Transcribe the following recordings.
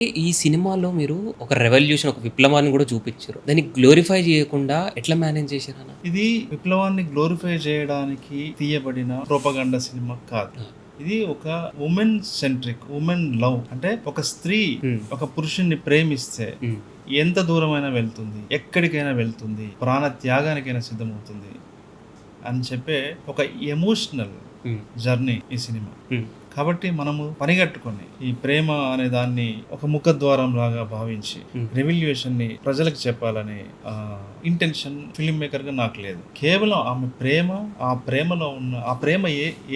ఈ సినిమాలో మీరు ఒక రెవల్యూషన్, ఒక విప్లవాన్ని గూడా చూపిచ్చారు. దాన్ని గ్లోరిఫై జేయకుండా ఎట్లా మేనేజ్ చేశారన్న? ఇది విప్లవాన్ని గ్లోరిఫై చేయడానికి తీయబడిన ప్రోపగండా సినిమా కాదు. ఆ! ఇది ఒక వుమెన్ సెంట్రిక్, వుమెన్ లవ్. అంటే ఒక స్త్రీ హ్మ్. ఒక పురుషుణ్ణి ప్రేమిస్తే హ్మ్. ఎంత దూరమైనా వెళ్తుంది, ఎక్కడికైనా వెళ్తుంది, ప్రాణ త్యాగానికైనా సిద్ధమవుతుంది అని చెప్పే ఒక ఎమోషనల్ హ్మ్. జర్నీ ఈ సినిమా. హ్మ్. కాబట్టి మనము పనిగట్టుకొని ఈ ప్రేమ అనే దాన్ని ఒక ముఖద్వారం లాగా భావించి రెవల్యూషన్ ని ప్రజలకు చెప్పాలనే ఇంటెన్షన్ ఫిల్మ్ మేకర్ గా నాకు లేదు. కేవలం ఆమె ప్రేమ, ఆ ప్రేమలో ఉన్న ఆ ప్రేమ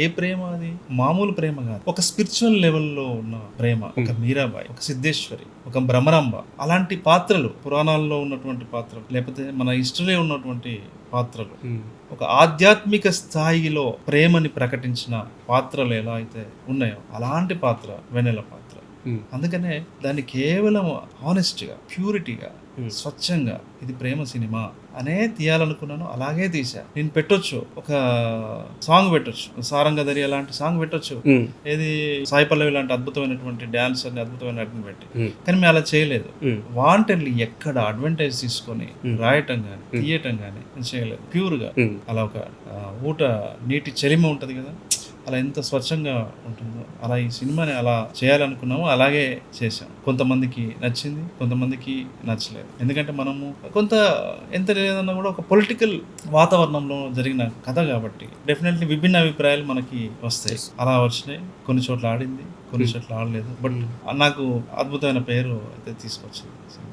ఏ ప్రేమ, అది మామూలు ప్రేమ కాదు. ఒక స్పిరిచువల్ లెవెల్లో ఉన్న ప్రేమ. ఒక మీరాబాయి, ఒక సిద్ధేశ్వరి, ఒక భ్రమరాంబ, అలాంటి పాత్రలు పురాణాల్లో ఉన్నటువంటి పాత్రలు, లేకపోతే మన హిస్టరీలో ఉన్నటువంటి పాత్రలు, ఒక ఆధ్యాత్మిక స్థాయిలో ప్రేమని ప్రకటించిన పాత్రలు ఎలా అయితే ఉన్నాయో అలాంటి పాత్ర వెన్నెల పాత్ర. అందుకనే దాన్ని కేవలం హానెస్ట్గా, ప్యూరిటీగా, స్వచ్ఛంగా ఇది ప్రేమ సినిమా అనే తీయాలనుకున్నాను. అలాగే తీసా. నేను పెట్టొచ్చు, ఒక సాంగ్ పెట్టొచ్చు, సారంగధరి అలాంటి సాంగ్ పెట్టొచ్చు, ఏది సాయి పల్లవి లాంటి అద్భుతమైనటువంటి డాన్సర్ ని, అద్భుతమైన నటిని పెట్టి. కానీ మేము అలా చేయలేదు. వాంటెడ్లీ ఎక్కడ అడ్వాంటేజ్ తీసుకొని రాయటం కానీ తీయటం కానీ చేయలేదు. ప్యూర్ గా అలా ఒక ఊట నీటి చలిమ ఉంటది కదా, అలా ఎంత స్వచ్ఛంగా ఉంటుందో అలా ఈ సినిమాని అలా చేయాలనుకున్నాము. అలాగే చేసాం. కొంతమందికి నచ్చింది, కొంతమందికి నచ్చలేదు. ఎందుకంటే మనము కొంత ఎంత లేదన్నా కూడా ఒక పొలిటికల్ వాతావరణంలో జరిగిన కథ కాబట్టి డెఫినెట్లీ విభిన్న అభిప్రాయాలు మనకి వస్తాయి. అలా వచ్చినాయి. కొన్ని చోట్ల ఆడింది, కొన్ని చోట్ల ఆడలేదు. బట్ నాకు అద్భుతమైన పేరు అయితే తీసుకొచ్చింది సినిమా.